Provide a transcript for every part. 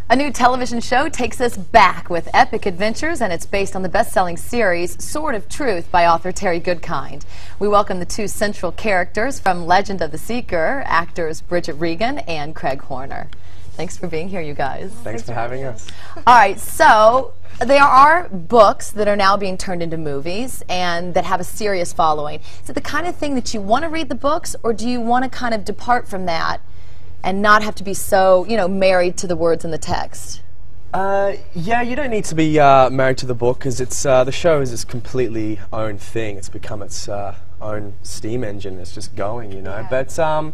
A new television show takes us back with epic adventures, and it's based on the best-selling series Sword of Truth by author Terry Goodkind. We welcome the two central characters from Legend of the Seeker, actors Bridget Regan and Craig Horner. Thanks for being here, you guys. Thanks for having us. All right, so there are books that are now being turned into movies and that have a serious following. Is it the kind of thing that you want to read the books, or do you want to kind of depart from that and not have to be so, you know, married to the words in the text? Yeah, you don't need to be married to the book, because it's the show is its completely own thing. It's become its own steam engine. It's just going, you know. Yeah. But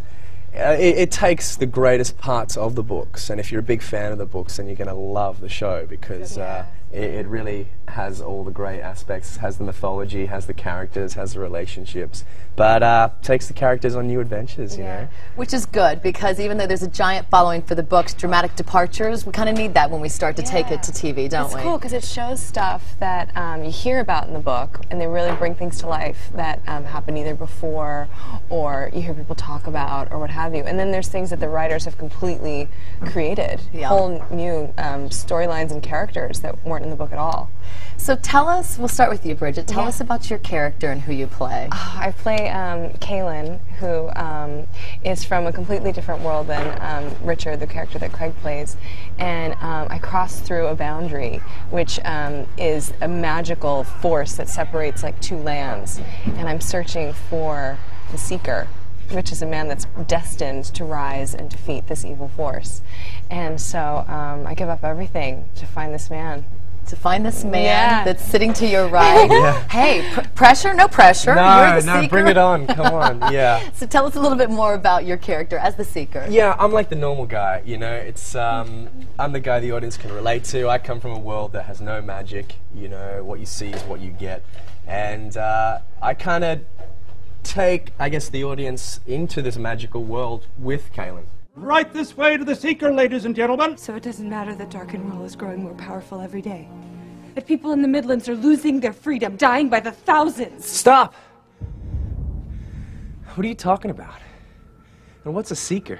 it takes the greatest parts of the books, and if you're a big fan of the books, then you're going to love the show, because it really has all the great aspects, has the mythology, has the characters, has the relationships, but takes the characters on new adventures, you know. Which is good, because even though there's a giant following for the books, dramatic departures, we kind of need that when we start to take it to TV, don't we? It's cool, because it shows stuff that you hear about in the book, and they really bring things to life that happened either before, or you hear people talk about, or what have you. And then there's things that the writers have completely created, whole new storylines and characters that weren't in the book at all. So tell us, we'll start with you, Bridget. Tell us about your character and who you play. I play Kaylin, who is from a completely different world than Richard, the character that Craig plays. And I cross through a boundary, which is a magical force that separates like two lands. And I'm searching for the Seeker, which is a man that's destined to rise and defeat this evil force. And so I give up everything to find this man. To find this man that's sitting to your right. Hey, pressure? No pressure. No, You're the Seeker. Bring it on. Come on. Yeah. So tell us a little bit more about your character as the Seeker. Yeah, I'm like the normal guy. You know, it's I'm the guy the audience can relate to. I come from a world that has no magic. You know, what you see is what you get, and I kind of take, I guess, the audience into this magical world with Kaylin. Right this way to the Seeker, ladies and gentlemen. So it doesn't matter that dark and roll is growing more powerful every day. That people in the Midlands are losing their freedom, dying by the thousands. Stop! What are you talking about? And what's a Seeker?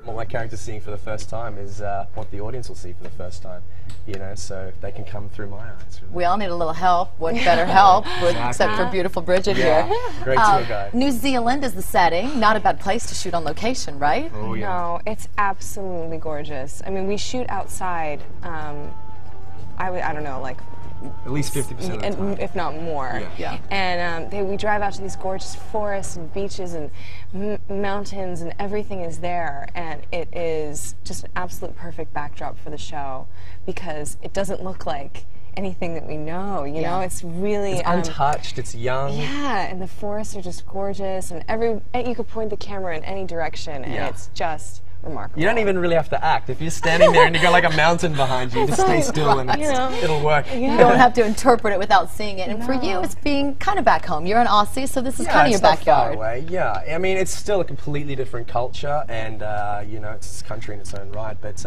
What my character's seeing for the first time is what the audience will see for the first time, you know, so they can come through my eyes. Really. We all need a little help. What better help, except for beautiful Bridget here. Great tour guide. New Zealand is the setting. Not a bad place to shoot on location, right? Oh, yeah. No, it's absolutely gorgeous. I mean, we shoot outside, I don't know, like at least 50% of the time. If not more. Yeah. And we drive out to these gorgeous forests and beaches and mountains, and everything is there. And it is just an absolute perfect backdrop for the show, because it doesn't look like anything that we know, you know? It's really... It's untouched, it's young. Yeah, and the forests are just gorgeous, and you could point the camera in any direction, and it's just remarkable. You don't even really have to act. If you're standing there and you got like a mountain behind you, just stay still and it'll work. You don't have to interpret it without seeing it. And for you, it's being kind of back home. You're an Aussie, so this is kind of your backyard. Not far away. Yeah, I mean, it's still a completely different culture, and you know, it's a country in its own right. But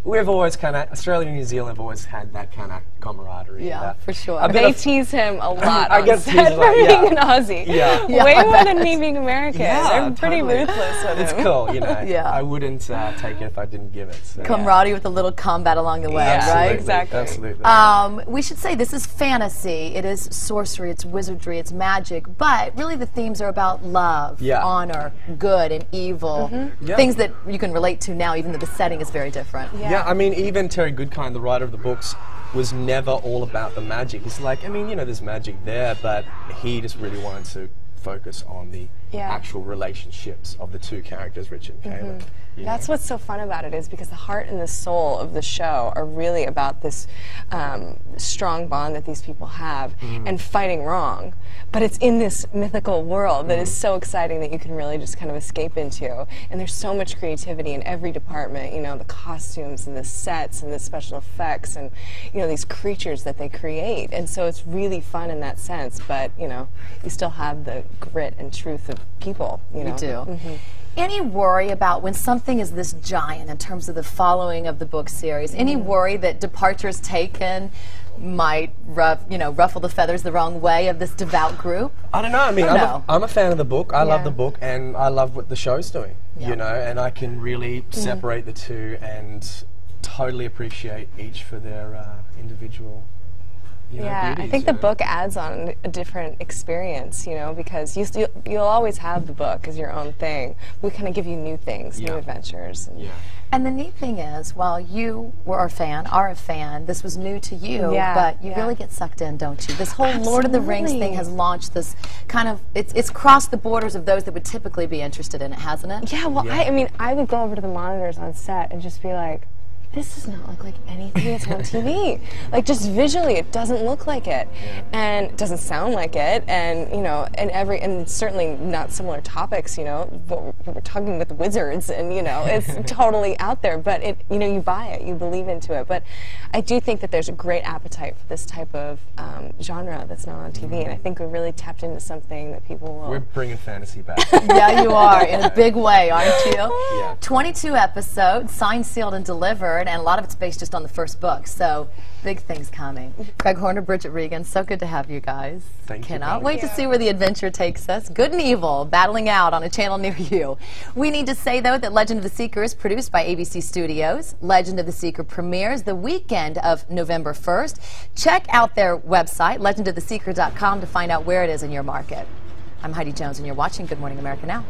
we've always kind of, Australia and New Zealand have always had that kind of camaraderie. Yeah, for sure. They tease him a lot I get teased a lot, being an Aussie. Yeah. Way more than me being American. Yeah, they're pretty ruthless with him. It's cool, you know. I wouldn't take it if I didn't give it. So. Camaraderie with a little combat along the way, right? Exactly. Absolutely. We should say this is fantasy. It is sorcery, it's wizardry, it's magic, but really the themes are about love, honor, good and evil, things that you can relate to now, even though the setting is very different. Yeah, I mean, even Terry Goodkind, the writer of the books, was never all about the magic. He's like, I mean, you know, there's magic there, but he just really wanted to focus on the actual relationships of the two characters, Richard and Kaylin. That's what's so fun about it, is because the heart and the soul of the show are really about this strong bond that these people have and fighting wrong. But it's in this mythical world that is so exciting that you can really just kind of escape into. And there's so much creativity in every department, you know, the costumes and the sets and the special effects and, you know, these creatures that they create. And so it's really fun in that sense, but, you know, you still have the grit and truth of people, you know. You do. Any worry about when something is this giant in terms of the following of the book series? Any worry that departures taken might ruffle the feathers the wrong way of this devout group? I don't know. I mean, I'm a fan of the book. I love the book, and I love what the show's doing. You know, and I can really separate the two and totally appreciate each for their individual. Yeah, I beauties, think the book adds on a different experience, because you'll always have the book as your own thing. We kind of give you new things, new adventures. And the neat thing is, while you are a fan, this was new to you, but you really get sucked in, don't you? This whole Lord of the Rings thing has launched this kind of, it's crossed the borders of those that would typically be interested in it, hasn't it? Yeah, well, I mean, I would go over to the monitors on set and just be like, this does not look like anything that's on TV. Like, just visually, it doesn't look like it, and it doesn't sound like it, and and certainly not similar topics. We're talking with wizards, and it's totally out there. But you buy it, you believe into it. But I do think that there's a great appetite for this type of genre that's not on TV, and I think we really tapped into something that people will. We're bringing fantasy back. Yeah, you are, in a big way, aren't you? Yeah. 22 episodes, signed, sealed, and delivered. And a lot of it's based just on the first book, so big things coming. Craig Horner, Bridget Regan, so good to have you guys. Thank you. Cannot wait to see where the adventure takes us. Good and evil, battling out on a channel near you. We need to say, though, that Legend of the Seeker is produced by ABC Studios. Legend of the Seeker premieres the weekend of November 1st. Check out their website, legendoftheseeker.com, to find out where it is in your market. I'm Heidi Jones, and you're watching Good Morning America Now.